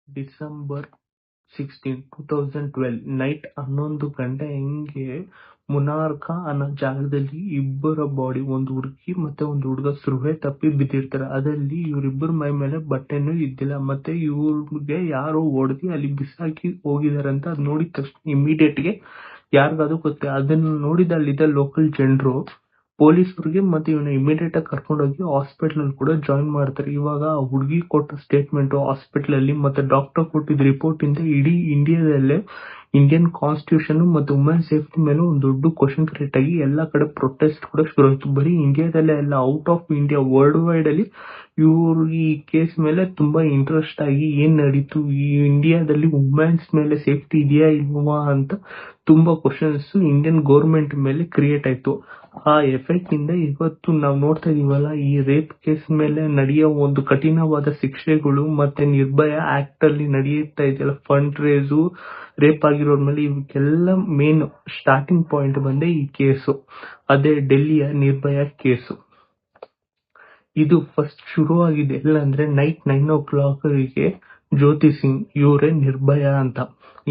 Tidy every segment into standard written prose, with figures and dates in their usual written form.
December 16, 2012 night 11 ಗಂಟೆ ಹಿಂಗೆ ಮುನಾರ್ಕ ಅನ್ನೋ ಜಾಗದಲ್ಲಿ ಇಬ್ಬರ ಬಾಡಿ, ಒಂದು ಹುಡುಗಿ ಮತ್ತೆ ಒಂದು ಹುಡುಗ ಸ್ಪೃಹೆ ತಪ್ಪಿ ಬಿದ್ದಿರ್ತಾರೆ. ಅದ್ರಲ್ಲಿ ಇವರಿಬ್ಬರ ಮೈ ಮೇಲೆ ಬಟ್ಟೆನೂ ಇದ್ದಿಲ್ಲ. ಮತ್ತೆ ಇವ್ರಿಗೆ ಯಾರೋ ಹೊಡೆದಿ ಅಲ್ಲಿ ಬಿಸಾಕಿ ಹೋಗಿದಾರೆ ಅಂತ ಅದ್ ನೋಡಿದ ತಕ್ಷಣ ಇಮಿಡಿಯೇಟ್ ಗೆ ಯಾರಿಗಾದ್ರೂ ಗೊತ್ತೆ. ಅದನ್ನ ನೋಡಿದ ಅಲ್ಲಿದ್ದ ಲೋಕಲ್ ಜನರು ಪೊಲೀಸರಿಗೆ ಮತ್ತೆ ಇವನ್ನ ಇಮಿಡಿಯೇಟ್ ಆಗಿ ಕರ್ಕೊಂಡೋಗಿ ಹಾಸ್ಪಿಟಲ್ ಅಲ್ಲಿ ಕೂಡ ಜಾಯಿನ್ ಮಾಡ್ತಾರೆ. ಇವಾಗ ಆ ಹುಡುಗಿ ಕೊಟ್ಟ ಸ್ಟೇಟ್ಮೆಂಟ್ ಹಾಸ್ಪಿಟಲ್ ಅಲ್ಲಿ ಮತ್ತೆ ಡಾಕ್ಟರ್ ಕೊಟ್ಟಿದ್ದ ರಿಪೋರ್ಟ್ ಇಂದ ಇಡೀ ಇಂಡಿಯಾದಲ್ಲೇ ಇಂಡಿಯನ್ ಕಾನ್ಸ್ಟಿಟ್ಯೂಷನ್ ಮತ್ತೆ ವುಮೆನ್ ಸೇಫ್ಟಿ ಮೇಲೆ ಒಂದು ದೊಡ್ಡ ಕ್ವಶನ್ ಕ್ರಿಯೇಟ್ ಆಗಿ ಎಲ್ಲಾ ಕಡೆ ಪ್ರೊಟೆಸ್ಟ್ ಕೂಡ ಶುರು ಆಯ್ತು. ಬರೀ ಇಂಡಿಯಾದಲ್ಲೇ ಅಲ್ಲ, out of India world wide ಅಲ್ಲಿ ಇವ್ರು ಈ ಕೇಸ್ ಮೇಲೆ ತುಂಬಾ ಇಂಟ್ರೆಸ್ಟ್ ಆಗಿ ಏನ್ ನಡೀತು, ಈ ಇಂಡಿಯಾದಲ್ಲಿ ವುಮೆನ್ಸ್ ಮೇಲೆ ಸೇಫ್ಟಿ ಇದೆಯಾ ಇಲ್ವಾ ಅಂತ ತುಂಬಾ ಕ್ವಶನ್ಸ್ ಇಂಡಿಯನ್ ಗೌರ್ಮೆಂಟ್ ಮೇಲೆ ಕ್ರಿಯೇಟ್ ಆಯ್ತು. ಆ ಎಫೆಕ್ಟ್ ಇಂದ ಇವತ್ತು ನಾವು ನೋಡ್ತಾ ಇದೀವಲ್ಲ, ಈ ರೇಪ್ ಕೇಸ್ ಮೇಲೆ ನಡೆಯೋ ಒಂದು ಕಠಿಣವಾದ ಶಿಕ್ಷೆಗಳು ಮತ್ತೆ ನಿರ್ಭಯ ಆಕ್ಟ್ ಅಲ್ಲಿ ನಡೆಯುತ್ತಾ ಇದೆಯಲ್ಲ ಫಂಡ್ ರೇಸು, ರೇಪ್ ಆಗಿರೋರ್ ಮೇಲೆ, ಇವಕ್ಕೆಲ್ಲ ಮೇನ್ ಸ್ಟಾರ್ಟಿಂಗ್ ಪಾಯಿಂಟ್ ಬಂದೆ ಈ ಕೇಸು. ಅದೇ ಡೆಲ್ಲಿಯ ನಿರ್ಭಯ ಕೇಸು. ಇದು ಫಸ್ಟ್ ಶುರು ಆಗಿದೆ ಎಲ್ಲ ಅಂದ್ರೆ ನೈಟ್ 9 o'clock ಜ್ಯೋತಿ ಸಿಂಗ್ ಇವರೇ ನಿರ್ಭಯ ಅಂತ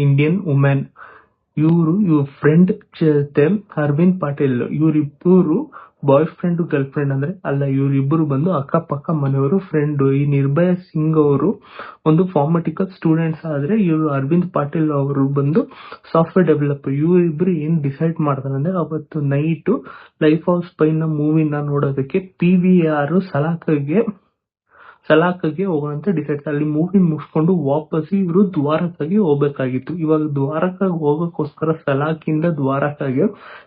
ಇಂಡಿಯನ್ ವುಮೆನ್. ಇವ್ರ ಫ್ರೆಂಡ್ ಜೊತೆ ಅರವಿಂದ್ ಪಾಟೀಲ್, ಇವರಿಬ್ಬರು ಬಾಯ್ ಫ್ರೆಂಡ್ ಗರ್ಲ್ ಫ್ರೆಂಡ್ ಅಂದ್ರೆ ಅಲ್ಲ, ಇವರಿಬ್ಬರು ಬಂದು ಅಕ್ಕಪಕ್ಕ ಮನೆಯವರು ಫ್ರೆಂಡ್. ಈ ನಿರ್ಭಯ ಸಿಂಗ್ ಅವರು ಒಂದು ಫಾರ್ಮಟಿಕಲ್ ಸ್ಟೂಡೆಂಟ್ಸ್ ಆದ್ರೆ ಇವರು ಅರವಿಂದ್ ಪಾಟೀಲ್ ಅವರು ಬಂದು ಸಾಫ್ಟ್ವೇರ್ ಡೆವಲಪರ್. ಇವರಿಬ್ರು ಏನ್ ಡಿಸೈಡ್ ಮಾಡ್ತಾರೆ ಅಂದ್ರೆ ಅವತ್ತು ನೈಟ್ ಲೈಫ್ ಆಫ್ ಸ್ಪೈ ನ ಮೂವಿನ ನೋಡೋದಕ್ಕೆ PVR ಸಲಾಖಗೆ ಹೋಗೋಂತ ಡಿಸೈಡ್. ಅಲ್ಲಿ ಮೂವಿ ಮುಗಿಸ್ಕೊಂಡು ವಾಪಸ್ ಇವರು ದ್ವಾರಕಾಗೆ ಹೋಗ್ಬೇಕಾಗಿತ್ತು. ಇವಾಗ ದ್ವಾರಕಾಗೆ ಹೋಗಕ್ಕೋಸ್ಕರ ಸಲಾಖಿಂದ ದ್ವಾರಕಾಗೆ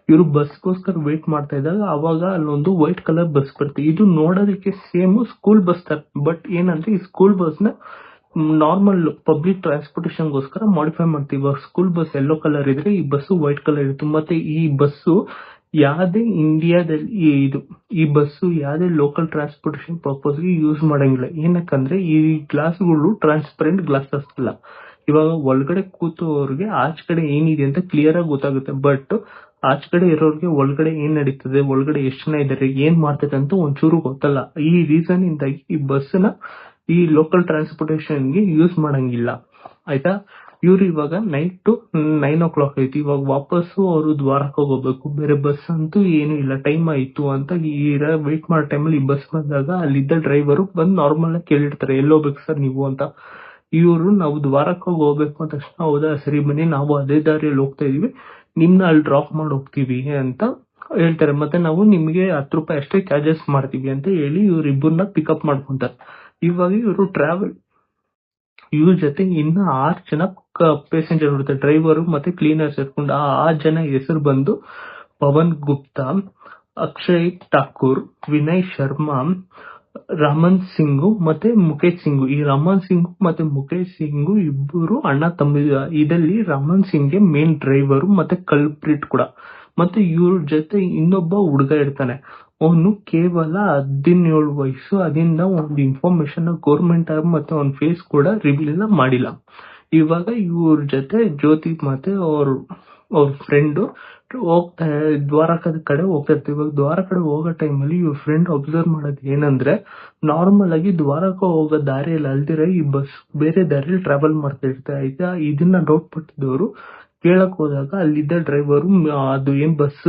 ಇವರು ಬಸ್ಗೋಸ್ಕರ ವೇಟ್ ಮಾಡ್ತಾ ಇದ್ದಾಗ ಅವಾಗ ಅಲ್ಲೊಂದು ವೈಟ್ ಕಲರ್ ಬಸ್ ಬರುತ್ತೆ. ಇದು ನೋಡೋದಕ್ಕೆ ಸೇಮ್ ಸ್ಕೂಲ್ ಬಸ್ ತರ, ಬಟ್ ಏನಂದ್ರೆ ಈ ಸ್ಕೂಲ್ ಬಸ್ ನ ನಾರ್ಮಲ್ ಪಬ್ಲಿಕ್ ಟ್ರಾನ್ಸ್ಪೋರ್ಟೇಷನ್ ಗೋಸ್ಕರ ಮಾಡಿಫೈ ಮಾಡ್ತೀವಿ. ಇವಾಗ ಸ್ಕೂಲ್ ಬಸ್ ಯೆಲ್ಲೋ ಕಲರ್ ಇದ್ರೆ ಈ ಬಸ್ ವೈಟ್ ಕಲರ್ ಇರುತ್ತೆ. ಮತ್ತೆ ಈ ಬಸ್ಸು ಯಾವ್ದೇ ಇಂಡಿಯಾದಲ್ಲಿ ಈ ಬಸ್ಸು ಯಾವ್ದೇ ಲೋಕಲ್ ಟ್ರಾನ್ಸ್ಪೋರ್ಟೇಷನ್ ಪರ್ಪಸ್ ಗೆ ಯೂಸ್ ಮಾಡಂಗಿಲ್ಲ. ಏನಕ್ಕಂದ್ರೆ ಈ ಗ್ಲಾಸ್ಗಳು ಟ್ರಾನ್ಸ್ಪರೆಂಟ್ ಗ್ಲಾಸಸ್ ಅಲ್ಲ. ಇವಾಗ ಒಳಗಡೆ ಕೂತವ್ರಿಗೆ ಆಚ ಕಡೆ ಏನಿದೆ ಅಂತ ಕ್ಲಿಯರ್ ಆಗಿ ಗೊತ್ತಾಗುತ್ತೆ, ಬಟ್ ಆಚ ಕಡೆ ಇರೋರ್ಗೆ ಒಳಗಡೆ ಏನ್ ನಡೀತದೆ, ಒಳಗಡೆ ಎಷ್ಟು ಜನ ಇದಾರೆ, ಏನ್ ಮಾಡ್ತದೆ ಅಂತ ಒಂಚೂರು ಗೊತ್ತಲ್ಲ. ಈ ರೀಸನ್ ಇಂದಾಗಿ ಈ ಬಸ್ ನ ಈ ಲೋಕಲ್ ಟ್ರಾನ್ಸ್ಪೋರ್ಟೇಷನ್ ಗೆ ಯೂಸ್ ಮಾಡಂಗಿಲ್ಲ, ಆಯ್ತಾ. ಇವ್ರು ಇವಾಗ ನೈಟ್ 9 o'clock ಆಯ್ತು. ಇವಾಗ ವಾಪಸ್ಸು ಅವರು ದ್ವಾರಕಾಗ ಹೋಗ್ಬೇಕು. ಬೇರೆ ಬಸ್ ಅಂತೂ ಏನು ಇಲ್ಲ, ಟೈಮ್ ಆಯ್ತು ಅಂತ ವೇಟ್ ಮಾಡೋ ಟೈಮಲ್ಲಿ ಈ ಬಸ್ ಬಂದಾಗ ಅಲ್ಲಿದ್ದ ಡ್ರೈವರು ಬಂದು ನಾರ್ಮಲ್ ಆಗಿ ಕೇಳಿರ್ತಾರೆ, ಎಲ್ಲಿ ಹೋಗ್ಬೇಕು ಸರ್ ನೀವು ಅಂತ. ಇವರು ನಾವು ದ್ವಾರಕಾಗ ಹೋಗ್ಬೇಕು ಅಂತ ತಕ್ಷಣ, ಹೌದಾ ಸರಿ ಬನ್ನಿ, ನಾವು ಅದೇ ದಾರಿಯಲ್ಲಿ ಹೋಗ್ತಾ ಇದೀವಿ, ನಿಮ್ನ ಅಲ್ಲಿ ಡ್ರಾಪ್ ಮಾಡಿ ಹೋಗ್ತೀವಿ ಅಂತ ಹೇಳ್ತಾರೆ. ಮತ್ತೆ ನಾವು ನಿಮ್ಗೆ 10 ರೂಪಾಯಿ ಅಷ್ಟೇ ಚಾರ್ಜಸ್ ಮಾಡ್ತೀವಿ ಅಂತ ಹೇಳಿ ಇವ್ರಿಬ್ಬರನ್ನ ಪಿಕಪ್ ಮಾಡ್ಕೊಂತಾರೆ. ಇವಾಗ ಇವರು ಇವ್ರ ಜೊತೆ ಇನ್ನ 6 ಜನ ಪ್ಯಾಸೆಂಜರ್ ಇರುತ್ತೆ, ಡ್ರೈವರು ಮತ್ತೆ ಕ್ಲೀನರ್ಸ್ ಇರ್ಕೊಂಡು. ಆ 6 ಜನ ಹೆಸರು ಬಂದು ಪವನ್ ಗುಪ್ತಾ, ಅಕ್ಷಯ್ ಠಾಕೂರ್, ವಿನಯ್ ಶರ್ಮಾ, ರಮನ್ ಸಿಂಗ್ ಮತ್ತೆ ಮುಖೇಶ್ ಸಿಂಗ್. ಈ ರಮನ್ ಸಿಂಗ್ ಮತ್ತೆ ಮುಖೇಶ್ ಸಿಂಗ್ ಇಬ್ಬರು ಅಣ್ಣ ತಮ್ಮ. ಇದರಲ್ಲಿ ರಮನ್ ಸಿಂಗ್ ಮೇನ್ ಡ್ರೈವರ್ ಮತ್ತೆ ಕಲ್ಪ್ರಿಟ್ ಕೂಡ. ಮತ್ತೆ ಇವ್ರ ಜೊತೆ ಇನ್ನೊಬ್ಬ ಹುಡುಗ ಇರ್ತಾನೆ, ಅವನು ಕೇವಲ 17 ವಯಸ್ಸು. ಅದರಿಂದ ಒಂದು ಇನ್ಫಾರ್ಮೇಶನ್ ಗೌರ್ಮೆಂಟ್ ಮತ್ತೆ ಅವನ ಫೇಸ್ ಕೂಡ ರಿವೀಲ್ ಮಾಡಿಲ್ಲ. ಇವಾಗ ಇವ್ರ ಜೊತೆ ಜ್ಯೋತಿ ಮತ್ತೆ ಅವ್ರ ಫ್ರೆಂಡ್ ಹೋಗ್ತಾ ದ್ವಾರಕದ ಕಡೆ ಹೋಗ್ತಾ ಇರ್ತೀವಿ. ಇವಾಗ ದ್ವಾರ ಕಡೆ ಹೋಗೋ ಟೈಮಲ್ಲಿ ಇವ್ರ ಫ್ರೆಂಡ್ ಅಬ್ಸರ್ವ್ ಮಾಡೋದು ಏನಂದ್ರೆ, ನಾರ್ಮಲ್ ಆಗಿ ದ್ವಾರಕ ಹೋಗೋ ದಾರಿಯಲ್ಲಿ ಅಲ್ದಿರ ಈ ಬಸ್ ಬೇರೆ ದಾರಿಯಲ್ಲಿ ಟ್ರಾವೆಲ್ ಮಾಡ್ತಾ ಇರ್ತಾರೆ, ಆಯ್ತಾ. ಇದನ್ನ ಡೌಟ್ ಪಟ್ಟಿದವರು ಕೇಳಕ್ ಹೋದಾಗ ಅಲ್ಲಿದ್ದ ಡ್ರೈವರು ಅದು ಏನ್ ಬಸ್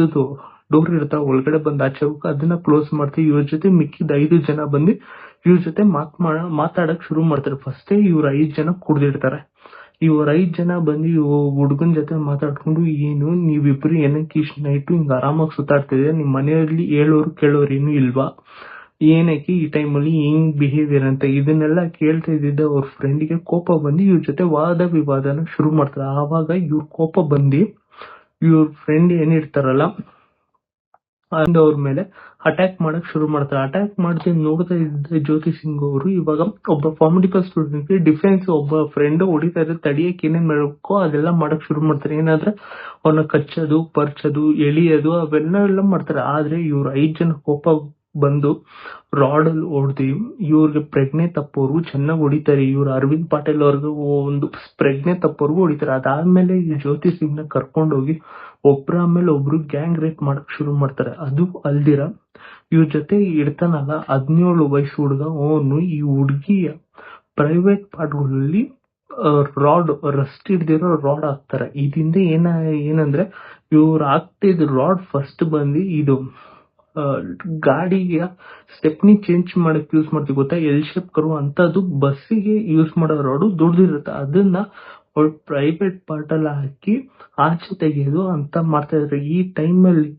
ಡೋರ್ ಇರ್ತಾವ ಒಳಗಡೆ ಬಂದು ಆಚೆ ಹೋಗ ಅದನ್ನ ಕ್ಲೋಸ್ ಮಾಡ್ತೀವಿ. ಇವ್ರ ಜೊತೆ ಮಿಕ್ಕಿದ 5 ಜನ ಬಂದು ಇವ್ರ ಜೊತೆ ಮಾತಾಡಕ್ ಶುರು ಮಾಡ್ತಾರೆ. ಫಸ್ಟೇ ಇವ್ರ 5 ಜನ ಕುಡ್ದಿರ್ತಾರೆ. ಇವ್ರ 5 ಜನ ಬಂದು ಹುಡುಗನ್ ಜೊತೆ ಮಾತಾಡ್ಕೊಂಡು, ಏನು ನೀವಿಬ್ರು ಏನಕ್ಕೆ ಇಷ್ಟ ನೈಟು ಹಿಂಗ ಆರಾಮಾಗಿ ಸುತ್ತಾಡ್ತಿದ್ರೆ, ನಿಮ್ ಮನೆಯಲ್ಲಿ ಹೇಳೋರು ಕೇಳೋರು ಏನು ಇಲ್ವಾ, ಏನಕ್ಕೆ ಈ ಟೈಮಲ್ಲಿ ಹಿಂಗ್ ಬಿಹೇವಿಯರ್ ಅಂತ. ಇದನ್ನೆಲ್ಲ ಕೇಳ್ತಾ ಇದ್ದಿದ್ದ ಅವ್ರ ಫ್ರೆಂಡ್ಗೆ ಕೋಪ ಬಂದು ಇವ್ರ ಜೊತೆ ವಾದ ವಿವಾದನ ಶುರು ಮಾಡ್ತಾರೆ. ಆವಾಗ ಇವ್ರ ಕೋಪ ಬಂದು ಇವ್ರ ಫ್ರೆಂಡ್ ಏನಿರ್ತಾರಲ್ಲ ಅವ್ರ ಮೇಲೆ ಅಟ್ಯಾಕ್ ಮಾಡಕ್ ಶುರು ಮಾಡ್ತಾರೆ. ಅಟ್ಯಾಕ್ ಮಾಡ್ತಾ ನೋಡ್ತಾ ಇದ್ದ ಜ್ಯೋತಿ ಸಿಂಗ್ ಅವರು ಇವಾಗ ಒಬ್ಬ ಫಾರ್ಮಟಿಕಲ್ ಸ್ಟೂಡೆಂಟ್ ಡಿಫೆನ್ಸ್ ಒಬ್ಬ ಫ್ರೆಂಡ್ ಹೊಡಿತಾ ಇದ್ರೆ ತಡಿಯಕ್ಕೆ ಏನೇನ್ ಮಾಡಬೇಕೋ ಅದೆಲ್ಲ ಮಾಡಕ್ ಶುರು ಮಾಡ್ತಾರೆ. ಏನಾದ್ರೆ ಅವ್ನ ಕಚ್ಚೋದು, ಪರ್ಚೋದು, ಎಳಿಯೋದು ಅವೆಲ್ಲ ಮಾಡ್ತಾರೆ. ಆದ್ರೆ ಇವ್ರ 5 ಜನ ಕೋಪ ಬಂದು ರಾಡಲ್ಲಿ ಹೊಡೆದಿ ಇವ್ರಿಗೆ ಪ್ರಜ್ಞೆ ತಪ್ಪೋರ್ಗು ಚೆನ್ನಾಗಿ ಹೊಡಿತಾರೆ. ಇವ್ರು ಅರವಿಂದ್ ಪಾಟೀಲ್ ಅವ್ರಿಗೆ ಒಂದು ಪ್ರಜ್ಞೆ ತಪ್ಪೋರ್ಗು ಹೊಡಿತಾರೆ. ಅದಾದ್ಮೇಲೆ ಈ ಜ್ಯೋತಿ ಸಿಂಗ್ ನ ಕರ್ಕೊಂಡೋಗಿ ಒಬ್ರ ಆಮೇಲೆ ಒಬ್ರು ಗ್ಯಾಂಗ್ ರೇಪ್ ಮಾಡಕ್ ಶುರು ಮಾಡ್ತಾರೆ. ಅದು ಅಲ್ದಿರ ಇವ್ರ ಜೊತೆ ಇರ್ತಾನಲ್ಲ 17 ವಯಸ್ಸು ಹುಡುಗ, ಅವನು ಈ ಹುಡುಗಿಯ ಪ್ರೈವೇಟ್ ಪಾರ್ಟ್ಗಳಲ್ಲಿ ರಾಡ್ ರಸ್ಟ್ ಹಿಡ್ದಿರೋ ರಾಡ್ ಹಾಕ್ತಾರೆ. ಇದರಿಂದ ಏನಂದ್ರೆ ಇವ್ರು ಹಾಕ್ತಿದ್ ರಾಡ್ ಫಸ್ಟ್ ಬಂದು ಇದು ಗಾಡಿಗೆ ಸ್ಟೆಪ್ನಿ ಚೇಂಜ್ ಮಾಡಕ್ ಯೂಸ್ ಮಾಡ್ತೀವಿ ಗೊತ್ತಾ, ಎಲ್ ಶೇಪ್ ಕರ್ವ್ ಅಂತದ್ದು ಬಸ್ಸಿಗೆ ಯೂಸ್ ಮಾಡೋ ರಾಡು ದುಡ್ದಿರುತ್ತೆ. ಅದನ್ನ ಅವ್ರ ಪ್ರೈವೇಟ್ ಪಾರ್ಟ್ ಅಲ್ಲಿ ಹಾಕಿ ಆಚೆ ತೆಗೆಯೋದು ಅಂತ ಮಾಡ್ತಾ ಇದ್ರೆ. ಈ ಟೈಮಲ್ಲಿ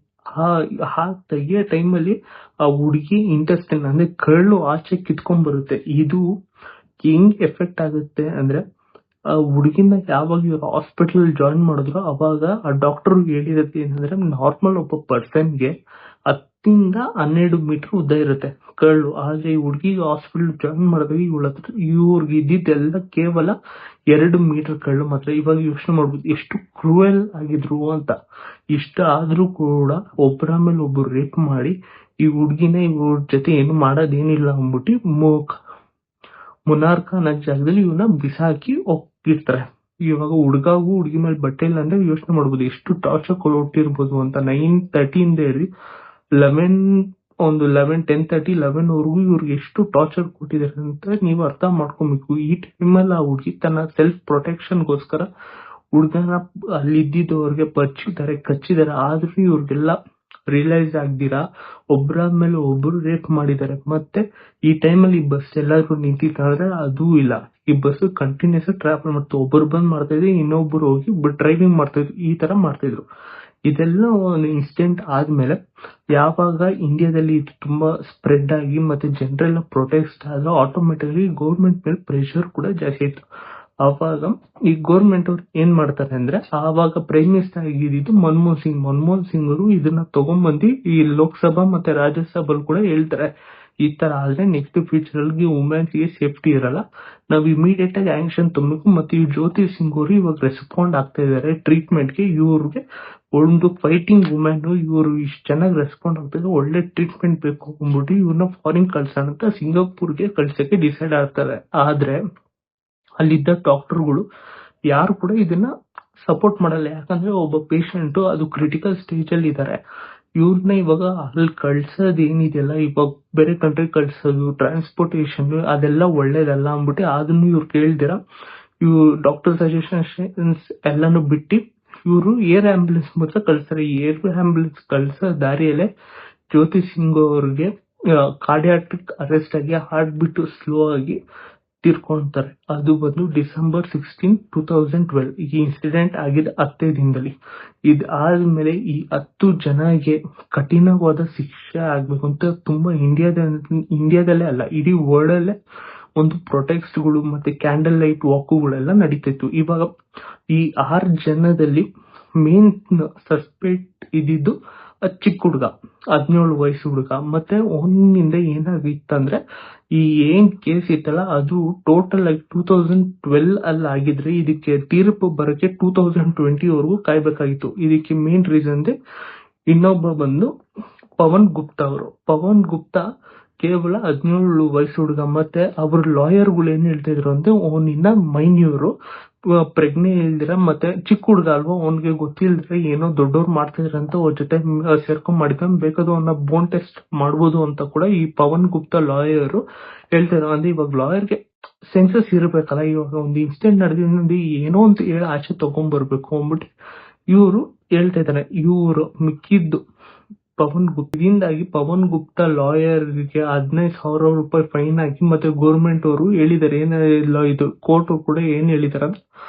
ತೆಗಿಯೋ ಟೈಮಲ್ಲಿ ಆ ಹುಡುಗಿ ಇಂಟೆಸ್ಟೈನ್ ಅಂದ್ರೆ ಕರಳು ಆಚೆ ಕಿತ್ಕೊಂಡ್ ಬರುತ್ತೆ. ಇದು ಹೆಂಗ್ ಎಫೆಕ್ಟ್ ಆಗುತ್ತೆ ಅಂದ್ರೆ, ಆ ಹುಡುಗಿನ ಯಾವಾಗ ಇವ್ರು ಹಾಸ್ಪಿಟಲ್ ಜಾಯಿನ್ ಮಾಡಿದ್ರು ಅವಾಗ ಆ ಡಾಕ್ಟರ್ ಹೇಳಿರೋದು ಏನಂದ್ರೆ, ನಾರ್ಮಲ್ ಒಬ್ಬ ಪರ್ಸನ್ಗೆ 10-12 ಮೀಟರ್ ಉದ್ದ ಇರುತ್ತೆ ಕರಳು. ಆದ್ರೆ ಈ ಹುಡುಗಿಗೆ ಹಾಸ್ಪಿಟಲ್ ಜಾಯಿನ್ ಮಾಡಿದಾಗ ಇವ್ರಿಗೆ ಇದ್ದಿದ್ದೆಲ್ಲ ಕೇವಲ 2 ಮೀಟರ್ ಕರಳು ಮಾತ್ರ. ಇವಾಗ ಯೋಚನೆ ಮಾಡ್ಬೋದು ಎಷ್ಟು ಕ್ರೂಯಲ್ ಆಗಿದ್ರು ಅಂತ. ಇಷ್ಟ ಆದ್ರೂ ಕೂಡ ಒಬ್ಬರ ಮೇಲೆ ಒಬ್ರು ರೇಪ್ ಮಾಡಿ ಈ ಹುಡುಗಿನ ಇವ್ರ ಜೊತೆ ಏನು ಮಾಡೋದೇನಿಲ್ಲ ಅಂದ್ಬಿಟ್ಟು ಮುನಾರ್ಕ ಅನ್ನೋ ಜಾಗದಲ್ಲಿ ಇವನ್ನ ಬಿಸಾಕಿ ಹೋಗಿರ್ತಾರೆ. ಇವಾಗ ಹುಡುಗಾಗೂ ಹುಡುಗಿ ಮೇಲೆ ಬಟ್ಟೆ ಇಲ್ಲ ಅಂದ್ರೆ ಯೋಚನೆ ಮಾಡ್ಬೋದು ಎಷ್ಟು ಟಾರ್ಚರ್ ಕೊಟ್ಟಿರ್ಬೋದು ಅಂತ. 9:30 ಇಂದ ಹೇಳಿ 10:30 11 ವರೆಗೂ ಇವ್ರಿಗೆ ಎಷ್ಟು ಟಾರ್ಚರ್ ಕೊಟ್ಟಿದ್ದಾರೆ ಅಂತ ನೀವು ಅರ್ಥ ಮಾಡ್ಕೊಬೇಕು. ಈ ಟೈಮಲ್ಲಿ ಆ ಹುಡುಗಿ ತನ್ನ ಸೆಲ್ಫ್ ಪ್ರೊಟೆಕ್ಷನ್ ಗೋಸ್ಕರ ಹುಡುಗನ ಅಲ್ಲಿದ್ದವ್ರಿಗೆ ಕಚ್ಚಿದ್ದಾರೆ. ಆದ್ರೂ ಇವ್ರಿಗೆಲ್ಲ ರಿಯಲೈಸ್ ಆಗ್ದಿರಾ ಒಬ್ಬರ ಮೇಲೆ ಒಬ್ರು ರೇಪ್ ಮಾಡಿದ್ದಾರೆ. ಮತ್ತೆ ಈ ಟೈಮಲ್ಲಿ ಈ ಬಸ್ ಎಲ್ಲಾದ್ರೂ ನಿಂತಿದ್ರೆ ಅದೂ ಇಲ್ಲ, ಈ ಬಸ್ ಕಂಟಿನ್ಯೂಸ್ ಟ್ರಾವೆಲ್ ಮಾಡ್ತು. ಒಬ್ಬರು ಬಂದ್ ಮಾಡ್ತಾ ಇದ್ರೆ ಇನ್ನೊಬ್ರು ಹೋಗಿ ಡ್ರೈವಿಂಗ್ ಮಾಡ್ತಾ ಇದ್ರು, ಈ ತರ ಮಾಡ್ತಿದ್ರು. ಇದೆಲ್ಲ ಒಂದು ಇನ್ಸಿಡೆಂಟ್ ಆದ್ಮೇಲೆ ಯಾವಾಗ ಇಂಡಿಯಾದಲ್ಲಿ ಇದು ತುಂಬಾ ಸ್ಪ್ರೆಡ್ ಆಗಿ ಮತ್ತೆ ಜನರೆಲ್ಲ ಪ್ರೊಟೆಸ್ಟ್ ಆದ್ರೆ ಆಟೋಮೆಟಿಕಲಿ ಗೌರ್ಮೆಂಟ್ ಮೇಲೆ ಪ್ರೆಷರ್ ಕೂಡ ಜಾಸ್ತಿ ಆಯ್ತು. ಅವಾಗ ಈ ಗೌರ್ಮೆಂಟ್ ಅವ್ರು ಏನ್ ಮಾಡ್ತಾರೆ ಅಂದ್ರೆ, ಆವಾಗ ಪ್ರೈಮ್ ಮಿನಿಸ್ಟರ್ ಆಗಿದ್ದು ಮನಮೋಹನ್ ಸಿಂಗ್ ಅವರು ಇದನ್ನ ತಗೊಂಡ್ಬಂದು ಈ ಲೋಕಸಭಾ ಮತ್ತೆ ರಾಜ್ಯಸಭೆಲ್ ಕೂಡ ಹೇಳ್ತಾರೆ, ಈ ತರ ಆದ್ರೆ ನೆಕ್ಸ್ಟ್ ಫ್ಯೂಚರ್ ಅಲ್ಲಿ ವುಮೆನ್ಸ್ ಗೆ ಸೇಫ್ಟಿ ಇರಲ್ಲ, ನಾವು ಇಮಿಡಿಯೇಟ್ ಆಗಿ ಆಕ್ಷನ್ ತಗೋಬೇಕು. ಮತ್ತೆ ಈ ಜ್ಯೋತಿ ಸಿಂಗ್ ಅವರು ಇವಾಗ ರೆಸ್ಪಾಂಡ್ ಆಗ್ತಾ ಇದಾರೆ ಟ್ರೀಟ್ಮೆಂಟ್ ಗೆ. ಇವ್ರಿಗೆ ಒಂದು ಫೈಟಿಂಗ್ ವುಮೆನ್, ಇವರು ಇಷ್ಟು ಚೆನ್ನಾಗಿ ರೆಸ್ಪಾಂಡ್ ಆಗ್ತಿದ್ರೆ ಒಳ್ಳೆ ಟ್ರೀಟ್ಮೆಂಟ್ ಬೇಕು ಅಂದ್ಬಿಟ್ಟು ಇವ್ರನ್ನ ಫಾರಿನ್ ಕಳ್ಸೋಣ ಅಂತ ಸಿಂಗಾಪುರ್ಗೆ ಕಳ್ಸಕ್ಕೆ ಡಿಸೈಡ್ ಆಗ್ತಾರೆ. ಆದ್ರೆ ಅಲ್ಲಿದ್ದ ಡಾಕ್ಟರ್ಗಳು ಯಾರು ಕೂಡ ಇದನ್ನ ಸಪೋರ್ಟ್ ಮಾಡಲ್ಲ. ಯಾಕಂದ್ರೆ ಒಬ್ಬ ಪೇಷಂಟ್ ಅದು ಕ್ರಿಟಿಕಲ್ ಸ್ಟೇಜ್ ಅಲ್ಲಿ ಇದಾರೆ. ಇವ್ರನ್ನ ಇವಾಗ ಅಲ್ಲಿ ಕಳ್ಸೋದ್ ಏನಿದೆಯಲ್ಲ, ಇವಾಗ ಬೇರೆ ಕಂಟ್ರಿ ಕಳ್ಸೋದು, ಟ್ರಾನ್ಸ್ಪೋರ್ಟೇಶನ್ ಅದೆಲ್ಲ ಒಳ್ಳೇದಲ್ಲ ಅಂದ್ಬಿಟ್ಟು ಅದನ್ನು ಇವ್ರು ಕೇಳ್ದಿರ ಇವ್ರು ಡಾಕ್ಟರ್ ಸಜೆಷನ್ಸ್ ಎಲ್ಲಾನು ಬಿಟ್ಟು ಇವರು ಏರ್ ಆಂಬುಲೆನ್ಸ್ ಮಾತ್ರ ಕಳ್ಸ್ತಾರೆ. ಏರ್ ಆಂಬುಲೆನ್ಸ್ ಕಳ್ಸೋ ದಾರಿಯಲ್ಲೇ ಜ್ಯೋತಿ ಸಿಂಗ್ ಅವ್ರಿಗೆ ಕಾರ್ಡಿಯಾಟಿಕ್ ಅರೆಸ್ಟ್ ಆಗಿ ಹಾರ್ಟ್ ಬೀಟ್ ಸ್ಲೋ ಆಗಿ ತೀರ್ಕೊಂತಾರೆ. ಅದು ಬಂದು December 16, 2012. ಈ ಇನ್ಸಿಡೆಂಟ್ ಆಗಿದ್ದ 15 ದಿನದಲ್ಲಿ. ಇದಾದ್ಮೇಲೆ ಈ 10 ಜನಗೆ ಕಠಿಣವಾದ ಶಿಕ್ಷೆ ಆಗ್ಬೇಕು ಅಂತ ತುಂಬಾ ಇಂಡಿಯಾದಲ್ಲೇ ಅಲ್ಲ ಇಡೀ ವರ್ಲ್ಡ್ ಅಲ್ಲೇ ಒಂದು ಪ್ರೊಟೆಸ್ಟ್ಗಳು ಮತ್ತೆ ಕ್ಯಾಂಡಲ್ ಲೈಟ್ ವಾಕುಗಳೆಲ್ಲ ನಡೀತಿತ್ತು. ಇವಾಗ ಈ 6 ಜನದಲ್ಲಿ ಮೇನ್ ಸಸ್ಪೆಕ್ಟ್ ಇದ್ದಿದ್ದು ಚಿಕ್ಕ ಹುಡುಗ, 17 ವಯಸ್ಸು ಹುಡುಗ. ಮತ್ತೆ ಅವನಿಂದ ಏನಾಗಿತ್ತಂದ್ರೆ, ಈ ಏನ್ ಕೇಸ್ ಇತ್ತಲ್ಲ ಅದು ಟೋಟಲ್ ಆಗಿ 2012 ಅಲ್ಲಿ ಆಗಿದ್ರೆ ಇದಕ್ಕೆ ತೀರ್ಪು ಬರಕ್ಕೆ 2020 ವರೆಗೂ ಕಾಯ್ಬೇಕಾಗಿತ್ತು. ಇದಕ್ಕೆ ಮೇನ್ ರೀಸನ್ ಇನ್ನೊಬ್ಬ ಬಂದು ಪವನ್ ಗುಪ್ತಾ ಕೇವಲ 17 ವಯಸ್ಸು ಹುಡುಗ. ಮತ್ತೆ ಅವ್ರ ಲಾಯರ್ಗಳು ಏನ್ ಹೇಳ್ತಾ ಇದ್ರು ಅಂದ್ರೆ, ಅವನಿನ್ನ ಮೈನ್ಯೂರು, ಪ್ರಜ್ಞೆ ಇಲ್ದಿರ ಮತ್ತೆ ಚಿಕ್ಕ ಹುಡುಗ ಅಲ್ವಾ, ಅವನ್ಗೆ ಗೊತ್ತಿಲ್ದ್ರೆ ಏನೋ ದೊಡ್ಡವ್ರು ಮಾಡ್ತಿದ್ರ ಅಂತ ಅವ್ರ ಜೊತೆ ಸೇರ್ಕೊಂಡ್ ಮಾಡಿಕೊಂಡ್ ಬೇಕಾದ್ರು ಅವನ್ನ ಬೋನ್ ಟೆಸ್ಟ್ ಮಾಡ್ಬೋದು ಅಂತ ಕೂಡ ಈ ಪವನ್ ಗುಪ್ತಾ ಲಾಯರ್ ಹೇಳ್ತಾರೆ. ಅಂದ್ರೆ ಇವಾಗ ಲಾಯರ್ಗೆ ಸೆನ್ಸಸ್ ಇರ್ಬೇಕಲ್ಲ, ಇವಾಗ ಒಂದು ಇನ್ಸಿಡೆಂಟ್ ನಡೆದಿದ್ದು ಏನೋ ಅಂತ ಹೇಳಿ ಆಚೆ ತಗೊಂಡ್ಬರ್ಬೇಕು ಅಂದ್ಬಿಟ್ಟು ಇವರು ಹೇಳ್ತಾ ಇದಾರೆ. ಇವರು ಮಿಕ್ಕಿದ್ದು ಪವನ್ ಗುಪ್ತಾ ಲಾಯರ್ಗೆ 15,000 ರೂಪಾಯಿ ಫೈನ್ ಹಾಕಿ ಮತ್ತೆ ಗೌರ್ಮೆಂಟ್ ಅವರು ಹೇಳಿದಾರೆ, ಏನಿಲ್ಲ ಇದು ಕೋರ್ಟ್ ಕೂಡ ಏನ್ ಹೇಳಿದಾರೆ ಅಂದ್ರೆ,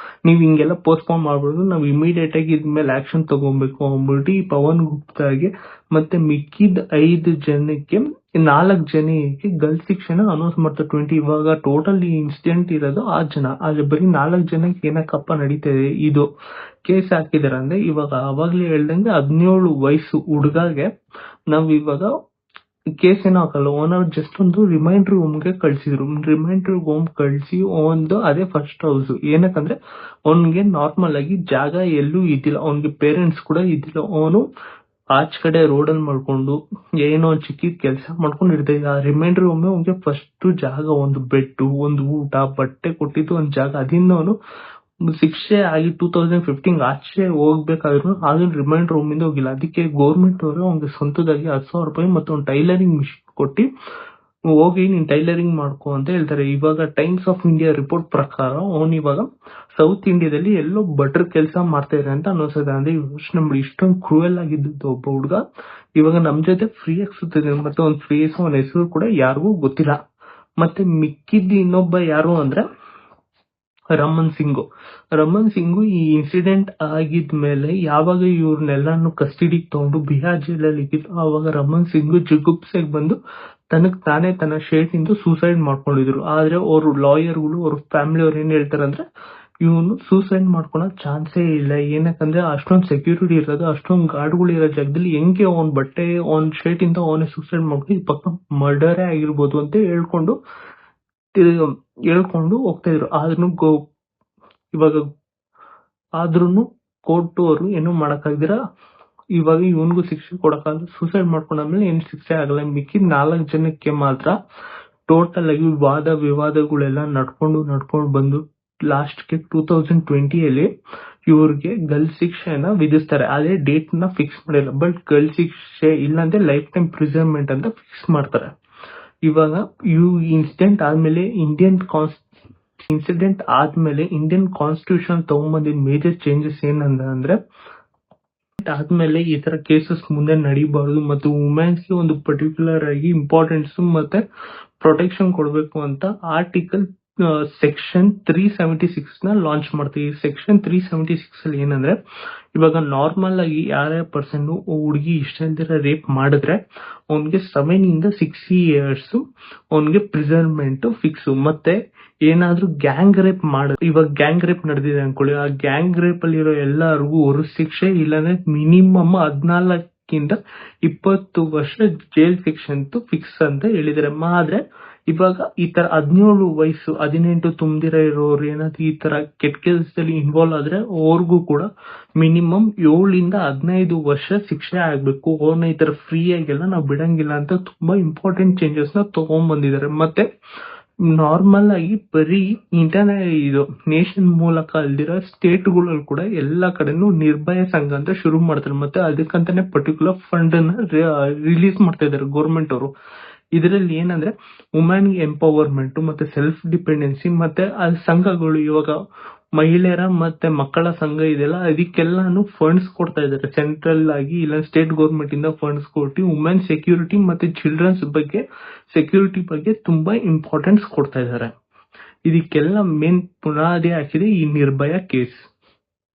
ನೀವ್ ಹಿಂಗೆಲ್ಲ ಪೋಸ್ಟ್ಪೋನ್ ಮಾಡ್ಬೋದು, ನಾವು ಇಮಿಡಿಯೇಟ್ ಆಗಿ ಇದ್ಮೇಲೆ ಆಕ್ಷನ್ ತಗೊಬೇಕು ಅಂದ್ಬಿಟ್ಟು ಈ ಪವನ್ ಗುಪ್ತಾಗೆ ಮತ್ತೆ ಮಿಕ್ಕಿದ 5 ಜನಕ್ಕೆ 4 ಜನಕ್ಕೆ ಗಲ್ಫ್ ಶಿಕ್ಷಣ ಅನೌನ್ಸ್ ಮಾಡ್ತಾರೆ 20. ಇವಾಗ ಟೋಟಲ್ ಈ ಇನ್ಸಿಡೆಂಟ್ ಇರೋದು 6 ಜನ, ಆದ್ರೆ ಬರೀ 4 ಜನಕ್ಕೆ ಏನಕ್ಕಪ್ಪ ನಡೀತಾ ಇದೆ ಇದು ಕೇಸ್ ಹಾಕಿದಾರೆ ಅಂದ್ರೆ, ಇವಾಗ ಅವಾಗ್ಲೇ ಹೇಳ್ದಂಗೆ 17 ವಯಸ್ಸು ಹುಡುಗಾಗೆ ನಾವ್ ಇವಾಗ ಕೇಸ್ ಏನೋ ಹಾಕಲ್ಲ, ಓನರ್ ಜಸ್ಟ್ ಒಂದು ರಿಮೈಂಡರ್ ಹೋಮ್ಗೆ ಕಳ್ಸಿದ್ರು. ರಿಮೈಂಡರ್ ಹೋಮ್ ಕಳ್ಸಿ ಒಂದು ಅದೇ ಫಸ್ಟ್ ಹೌಸ್. ಏನಕ್ಕಂದ್ರೆ ಅವನ್ಗೆ ನಾರ್ಮಲ್ ಆಗಿ ಜಾಗ ಎಲ್ಲೂ ಇದ್ದಿಲ್ಲ, ಅವನ್ಗೆ ಪೇರೆಂಟ್ಸ್ ಕೂಡ ಇದ್ದಿಲ್ಲ. ಅವನು ಆಚ್ ಕಡೆ ರೋಡಲ್ಲಿ ಮಾಡ್ಕೊಂಡು ಏನೋ ಒಂದು ಚಿಕ್ಕಿದ್ ಕೆಲಸ ಮಾಡ್ಕೊಂಡು ಇರ್ತಾ ಇದ್ದ. ರಿಮೈಂಡರ್ ಒಮ್ಮೆ ಅವ್ನಿಗೆ ಫಸ್ಟ್ ಜಾಗ, ಒಂದು ಬೆಡ್, ಒಂದು ಊಟ, ಬಟ್ಟೆ ಕೊಟ್ಟಿದ್ದು ಒಂದು ಜಾಗ. ಅದರಿಂದ ಅವನು ಶಿಕ್ಷೆ ಆಗಿ 2015 ಆಚೆ ಹೋಗ್ಬೇಕಾದ್ರು ಅದನ್ನ ರಿಮೈಂಡರ್ ರೂಮ್ ಇಂದ ಹೋಗಿಲ್ಲ. ಅದಕ್ಕೆ ಗೌರ್ಮೆಂಟ್ ಅವರು ಅವ್ನಿಗೆ ಸ್ವಂತದಾಗಿ 10,000 ರೂಪಾಯಿ ಮತ್ತು ಒಂದು ಟೈಲರಿಂಗ್ ಮಿಷಿನ್ ಕೊಟ್ಟು ಹೋಗಿ ನೀನ್ ಟೈಲರಿಂಗ್ ಮಾಡ್ಕೊ ಅಂತ ಹೇಳ್ತಾರೆ. ಇವಾಗ ಟೈಮ್ಸ್ ಆಫ್ ಇಂಡಿಯಾ ರಿಪೋರ್ಟ್ ಪ್ರಕಾರ ಅವ್ನು ಇವಾಗ ಸೌತ್ ಇಂಡಿಯಾದಲ್ಲಿ ಎಲ್ಲೋ ಭಟ್ರ ಕೆಲಸ ಮಾಡ್ತಾ ಇದ್ದಾರೆ ಅಂತ ಅನ್ನಿಸ್ತದೆ. ಅಂದ್ರೆ ಯೋಚನೆ ಮಾಡಿ, ಇಷ್ಟೊಂದು ಕ್ರೂಯಲ್ ಆಗಿದ್ದು ಒಬ್ಬ ಹುಡುಗ ಇವಾಗ ನಮ್ ಜೊತೆ ಫ್ರೀ ಆಗಿ ಸುತ್ತಿದೆ. ಮತ್ತೆ ಅವ್ನ ಫೇಸ್, ಅವನ ಹೆಸರು ಕೂಡ ಯಾರಿಗೂ ಗೊತ್ತಿಲ್ಲ. ಮತ್ತೆ ಮಿಕ್ಕಿದ್ದು ಇನ್ನೊಬ್ಬ ಯಾರು ಅಂದ್ರೆ ರಮನ್ ಸಿಂಗು ಈ ಇನ್ಸಿಡೆಂಟ್ ಆಗಿದ್ಮೇಲೆ ಯಾವಾಗ ಇವ್ರನ್ನೆಲ್ಲಾನು ಕಸ್ಟಡಿಗೆ ತಗೊಂಡು ಬಿಹಾರ್ ಜೈಲಲ್ಲಿ ಇಟ್ಟಿದ್ರು, ಆವಾಗ ರಮನ್ ಸಿಂಗು ಜಿಗುಪ್ಸೆಗೆ ಬಂದು ತನಗ್ ತಾನೇ ತನ್ನ ಶರ್ಟ್ ಇಂದ ಸೂಸೈಡ್ ಮಾಡ್ಕೊಂಡಿದ್ರು. ಆದ್ರೆ ಅವ್ರ ಲಾಯರ್ಗಳು, ಅವ್ರ ಫ್ಯಾಮಿಲಿ ಅವ್ರು ಏನ್ ಹೇಳ್ತಾರೆ ಅಂದ್ರೆ ಇವನು ಸೂಸೈಡ್ ಮಾಡ್ಕೊಳೋ ಚಾನ್ಸೇ ಇಲ್ಲ. ಏನಕ್ಕಂದ್ರೆ ಅಷ್ಟೊಂದು ಸೆಕ್ಯೂರಿಟಿ ಇರೋದು, ಅಷ್ಟೊಂದು ಗಾರ್ಡ್ಗಳು ಇರೋ ಜಾಗದಲ್ಲಿ ಹೆಂಗೆ ಅವ್ನ್ ಬಟ್ಟೆ, ಅವ್ನ್ ಶರ್ಟ್ ಇಂದ ಅವನೇ ಸೂಸೈಡ್ ಮಾಡ್ಕೊಂಡು ಇದು ಪಕ್ಕ ಮರ್ಡರೇ ಆಗಿರ್ಬೋದು ಅಂತ ಹೇಳ್ಕೊಂಡು ಹೋಗ್ತಾ ಇದ್ರು. ಇವಾಗ ಆದ್ರೂನು ಕೋರ್ಟ್ ಅವರು ಏನು ಮಾಡಕ್ಕಾಗ್ದಿರ ಇವಾಗ ಇವನ್ಗೂ ಶಿಕ್ಷೆ ಕೊಡಕ್ಕಾಗಲ್ಲ. ಸೂಸೈಡ್ ಮಾಡ್ಕೊಂಡಾದ್ಮೇಲೆ ಏನ್ ಶಿಕ್ಷೆ ಆಗಲ್ಲ. ಮಿಕ್ಕಿದ 4 ಜನಕ್ಕೆ ಮಾತ್ರ ಟೋಟಲ್ ಆಗಿ ವಾದ ವಿವಾದಗಳೆಲ್ಲ ನಡ್ಕೊಂಡು ಬಂದು ಲಾಸ್ಟ್ಗೆ 2020 ಇವ್ರಿಗೆ ಗಲ್ ಶಿಕ್ಷೆನ ವಿಧಿಸ್ತಾರೆ. ಅದೇ ಡೇಟ್ ನ ಫಿಕ್ಸ್ ಮಾಡಿಲ್ಲ, ಬಟ್ ಗಲ್ ಶಿಕ್ಷೆ ಇಲ್ಲಾಂದ್ರೆ ಲೈಫ್ ಟೈಮ್ ಪ್ರಿಸರ್ವ್ಮೆಂಟ್ ಅಂತ ಫಿಕ್ಸ್ ಮಾಡ್ತಾರೆ. ಇವಾಗ ಇನ್ಸಿಡೆಂಟ್ ಆದ್ಮೇಲೆ ಇಂಡಿಯನ್ ಕಾನ್ಸ್ಟಿಟ್ಯೂಷನ್ ತಗೊಂಡ್ಬಂದಿದ್ ಮೇಜರ್ ಚೇಂಜಸ್ ಏನಂದ್ರೆ ಆದ್ಮೇಲೆ ಈ ತರ ಕೇಸಸ್ ಮುಂದೆ ನಡೀಬಾರ್ದು ಮತ್ತು ವುಮೆನ್ಸ್ ಗೆ ಒಂದು ಪರ್ಟಿಕ್ಯುಲರ್ ಆಗಿ ಇಂಪಾರ್ಟೆನ್ಸ್ ಮತ್ತೆ ಪ್ರೊಟೆಕ್ಷನ್ ಕೊಡ್ಬೇಕು ಅಂತ ಆರ್ಟಿಕಲ್ ಸೆಕ್ಷನ್ 376 ನ ಲಾಂಚ್ ಮಾಡ್ತೀವಿ. ಸೆಕ್ಷನ್ 376 ಅಲ್ಲಿ ಏನಂದ್ರೆ ಇವಾಗ ನಾರ್ಮಲ್ ಆಗಿ ಯಾರೇ ಪರ್ಸನ್ ಹುಡುಗಿ ಇಷ್ಟ ಇಲ್ದಿರ ರೇಪ್ ಮಾಡಿದ್ರೆ ಅವನ್ಗೆ 7 ಇಂದ 6 years ಅವನ್ಗೆ ಪ್ರಿಸರ್ವ್ಮೆಂಟ್ ಫಿಕ್ಸ್. ಮತ್ತೆ ಏನಾದ್ರೂ ಗ್ಯಾಂಗ್ ರೇಪ್ ಮಾಡಿದ್ರೆ, ಇವಾಗ ಗ್ಯಾಂಗ್ ರೇಪ್ ನಡೆದಿದೆ ಅನ್ಕೊಳ್ಳಿ, ಆ ಗ್ಯಾಂಗ್ ರೇಪ್ ಅಲ್ಲಿರೋ ಎಲ್ಲರಿಗೂ ವರ್ಷ ಶಿಕ್ಷೆ ಇಲ್ಲಾಂದ್ರೆ ಮಿನಿಮಮ್ 14 ಇಂದ 20 ವರ್ಷ ಜೈಲ್ ಶಿಕ್ಷೆ ಅಂತೂ ಫಿಕ್ಸ್ ಅಂತ ಹೇಳಿದಾರೆ. ಆದ್ರೆ ಇವಾಗ ಈ ತರ 17 ವಯಸ್ಸು 18 ತುಂಬಿದಿರ ಇರೋರು ಏನಾದ್ರು ಈ ತರ ಕೆಟ್ಟ ಕೆಲಸದಲ್ಲಿ ಇನ್ವಾಲ್ವ್ ಆದ್ರೆ ಅವ್ರಿಗೂ ಕೂಡ ಮಿನಿಮಮ್ 7 ಇಂದ 15 ವರ್ಷ ಶಿಕ್ಷೆ ಆಗ್ಬೇಕು. ಅವ್ರನ್ನ ಈ ತರ ಫ್ರೀ ಆಗಿಲ್ಲ ನಾವು ಬಿಡಂಗಿಲ್ಲ ಅಂತ ತುಂಬಾ ಇಂಪಾರ್ಟೆಂಟ್ ಚೇಂಜಸ್ ನ ತಗೊಂಡ್ ಬಂದಿದ್ದಾರೆ. ಮತ್ತೆ ನಾರ್ಮಲ್ ಆಗಿ ಬರೀ ಇದು ನೇಷನ್ ಮೂಲಕ ಅಲ್ದಿರೋ ಸ್ಟೇಟ್ ಗಳಲ್ಲಿ ಕೂಡ ಎಲ್ಲಾ ಕಡೆನೂ ನಿರ್ಭಯ ಸಂಘ ಅಂತ ಶುರು ಮಾಡ್ತಾರೆ. ಮತ್ತೆ ಅದಕ್ಕಂತಾನೆ ಪರ್ಟಿಕ್ಯುಲರ್ ಫಂಡ್ ನ ರಿಲೀಸ್ ಮಾಡ್ತಾ ಇದಾರೆ ಗೌರ್ಮೆಂಟ್ ಅವರು. ಇದರಲ್ಲಿ ಏನಂದ್ರೆ ವುಮೆನ್ ಎಂಪವರ್ಮೆಂಟ್ ಮತ್ತೆ ಸೆಲ್ಫ್ ಡಿಪೆಂಡೆನ್ಸಿ ಮತ್ತೆ ಸಂಘಗಳು, ಇವಾಗ ಮಹಿಳೆಯರ ಮತ್ತೆ ಮಕ್ಕಳ ಸಂಘ ಇದೆಲ್ಲ, ಅದಕ್ಕೆಲ್ಲಾನು ಫಂಡ್ಸ್ ಕೊಡ್ತಾ ಇದಾರೆ ಸೆಂಟ್ರಲ್ ಆಗಿ ಇಲ್ಲ ಸ್ಟೇಟ್ ಗೌರ್ಮೆಂಟ್ ಇಂದ ಫಂಡ್ಸ್ ಕೊಟ್ಟು ವುಮೆನ್ ಸೆಕ್ಯೂರಿಟಿ ಮತ್ತೆ ಚಿಲ್ಡ್ರನ್ಸ್ ಸೆಕ್ಯೂರಿಟಿ ಬಗ್ಗೆ ತುಂಬಾ ಇಂಪಾರ್ಟೆನ್ಸ್ ಕೊಡ್ತಾ ಇದಾರೆ. ಇದಕ್ಕೆಲ್ಲ ಮೇನ್ ಪುನಾದಿ ಹಾಕಿದೆ ಈ ನಿರ್ಭಯ ಕೇಸ್.